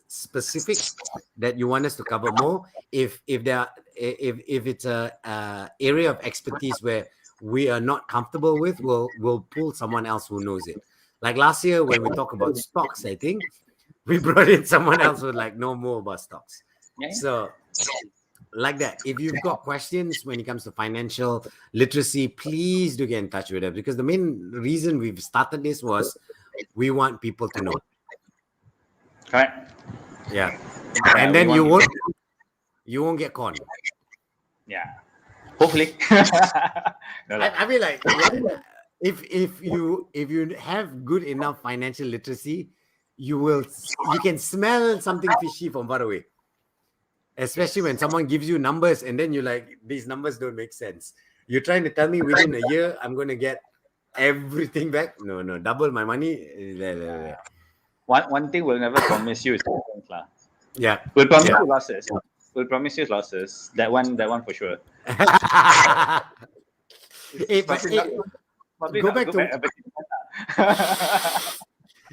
specific that you want us to cover more. If there are, if it's a area of expertise where we are not comfortable with, we'll pull someone else who knows it. Like last year when we talk about stocks, I think we brought in someone else who like know more about stocks. Yeah. So like that, if you've got questions when it comes to financial literacy, please do get in touch with us, because the main reason we've started this was we want people to know. Correct. Yeah. Yeah, And then you won't get conned. Yeah. Hopefully. No lah. I mean, like, if you have good enough financial literacy, you can smell something fishy from far away. Especially when someone gives you numbers and then you're like, these numbers don't make sense. You're trying to tell me within a year I'm going to get everything back? No, double my money. One thing we'll never promise you is returns lah. Yeah. We'll promise you losses. We'll promise you losses. That one for sure. Go back to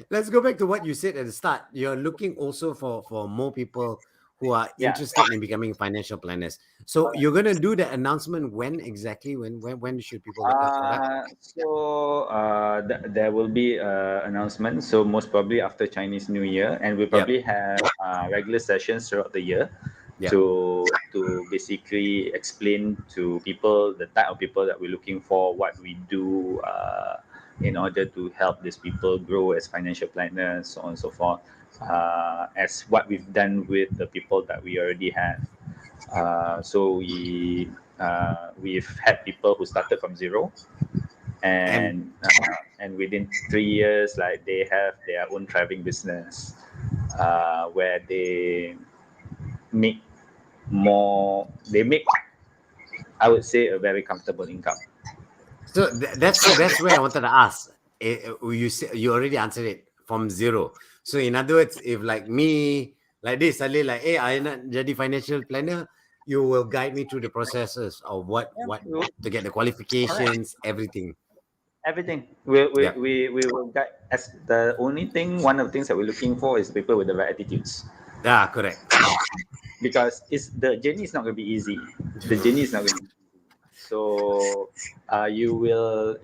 let's go back to what you said at the start. You're looking also for more people who are interested in becoming financial planners. So you're going to do the announcement when exactly? When should people look out for that? So there will be announcement. So most probably after Chinese New Year, and we probably have regular sessions throughout the year to basically explain to people the type of people that we're looking for, what we do in order to help these people grow as financial planners, so on and so forth. As what we've done with the people that we already have. So we've had people who started from zero, and within 3 years, like they have their own traveling business, where they make I would say, a very comfortable income. So that's where I wanted to ask. You already answered it, from zero. So in other words, if like me, like this, suddenly like, hey, I nak jadi financial planner, you will guide me through the processes of what to get the qualifications, everything. Everything. We will guide. As the only thing, one of the things that we're looking for is people with the right attitudes. Yeah, correct. Because the journey is not going to be easy. The journey is not going to be easy. So you will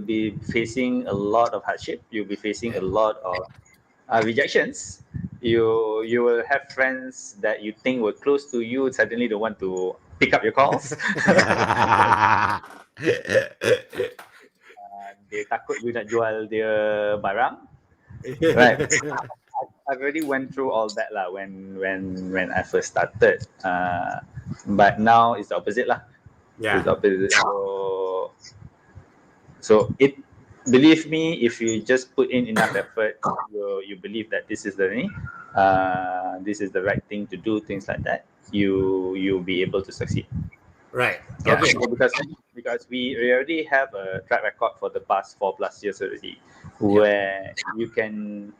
be facing a lot of hardship. You'll be facing a lot of rejections. You will have friends that you think were close to you suddenly don't want to pick up your calls. Dia takut you nak jual dia barang. Right. I've already went through all that lah when I first started. But now it's the opposite lah. Yeah. It's the opposite. So believe me, if you just put in enough effort, you believe that this is the right thing to do, things like that, you'll be able to succeed. Right. Yeah. Okay. Because we already have a track record for the past 4+ years already, where you can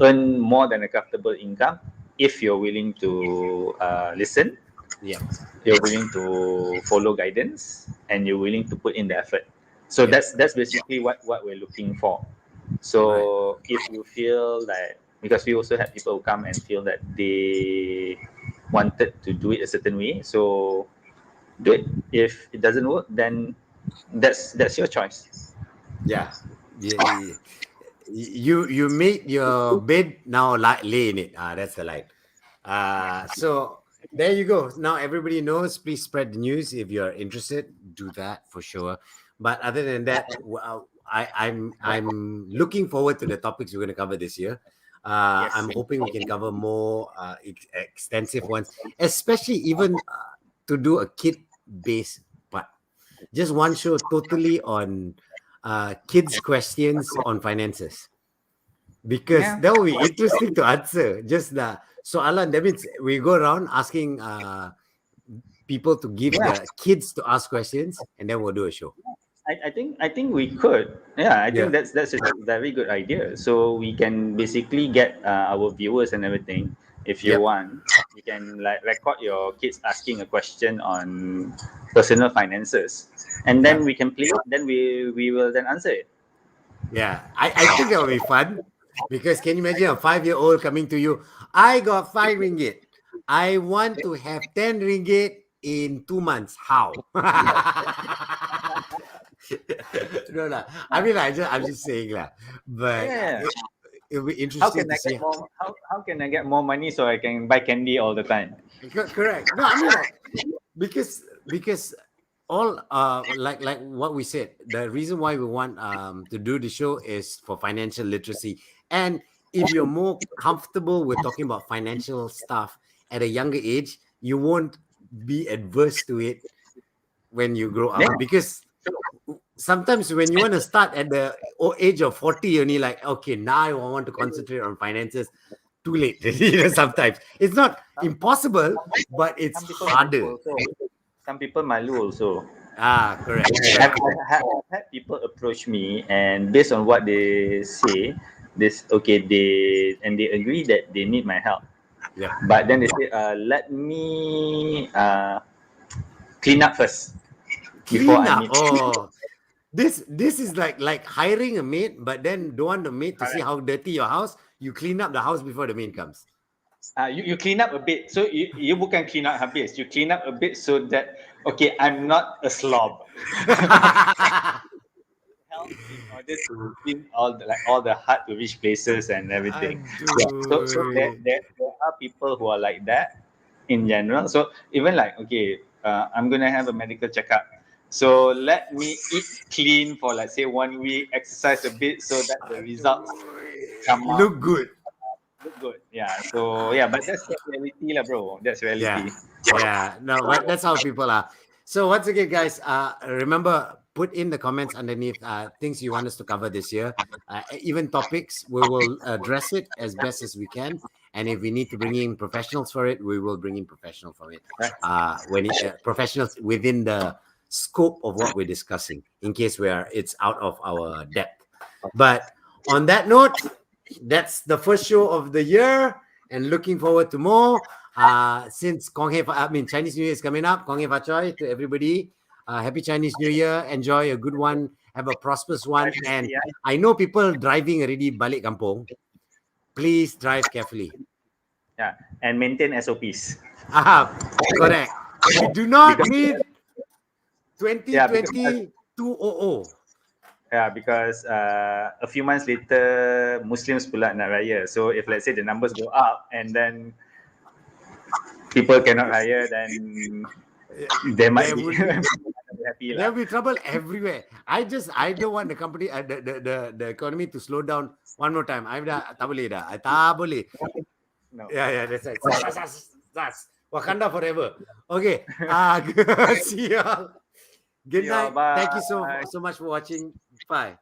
earn more than a comfortable income if you're willing to listen. Yeah. You're willing to follow guidance, and you're willing to put in the effort. So that's basically what we're looking for. So if you feel that, because we also have people who come and feel that they wanted to do it a certain way, so do it. If it doesn't work, then that's your choice. Yeah. You made your bed, now lay in it. That's the line. So there you go. Now everybody knows. Please spread the news if you're interested. Do that for sure. But other than that, I'm looking forward to the topics we're going to cover this year. I'm hoping we can cover more extensive ones, especially even to do a kid-based part. Just one show totally on kids' questions on finances, because that will be interesting to answer. Just the Alan, that means we go around asking people to give the kids to ask questions, and then we'll do a show. I think we could. Yeah, I think that's a very good idea. So we can basically get our viewers and everything. If you want, you can like record your kids asking a question on personal finances, and then we can play it. Then we will then answer it. Yeah, I think that will be fun, because can you imagine a 5-year-old coming to you? I got 5 ringgit. I want to have 10 ringgit in 2 months. How? No, I mean, I'm just saying lah. But it'll be interesting to see. How can I get more money so I can buy candy all the time? Correct. No, I mean, because all like what we said, the reason why we want to do the show is for financial literacy. And if you're more comfortable with talking about financial stuff at a younger age, you won't be adverse to it when you grow up. Because sometimes when you want to start at the age of 40, you're only like, okay, now I want to concentrate on finances. too late. Sometimes it's not impossible, but it's harder. Some people malu also. Correct. I've had people approach me, and based on what they say, they agree that they need my help. Yeah. But then they say, let me clean up first before Clean I up. meet. Oh, this is like hiring a maid, but then don't want the maid to see how dirty your house. You clean up the house before the maid comes. You clean up a bit. So you bukan clean up habis. You clean up a bit so that, okay, I'm not a slob. Help in order to clean all the hard to reach places and everything. Yeah. So there are people who are like that in general. So even like, okay, I'm gonna have a medical checkup. So let me eat clean for, let's say, 1 week, exercise a bit so that the results come out Look good. look good. Yeah. So yeah, but that's reality lah, bro. That's reality. Yeah. No, but that's how people are. So once again, guys, remember, put in the comments underneath things you want us to cover this year. Even topics, we will address it as best as we can. And if we need to bring in professionals for it, we will bring in professionals for it. Professionals within the scope of what we're discussing, in case it's out of our depth. But on that note, that's the first show of the year, and looking forward to more. Since Chinese New Year is coming up, Kong Hei Fa Choi to everybody. Happy Chinese New Year. Enjoy a good one. Have a prosperous one. And I know people driving already balik kampung. Please drive carefully. Yeah, and maintain SOPs. Correct. We do not need 2020 200. Yeah, because a few months later, Muslims pula nak raya. So if let's say the numbers go up and then people cannot raya, then there might be happy lah. There will be trouble everywhere. I don't want the company, the economy to slow down one more time. I tak boleh dah. Tak boleh. No. Yeah, that's right. That's Wakanda forever. Okay. See y'all. Good night. Bye. Thank you so much for watching. Bye.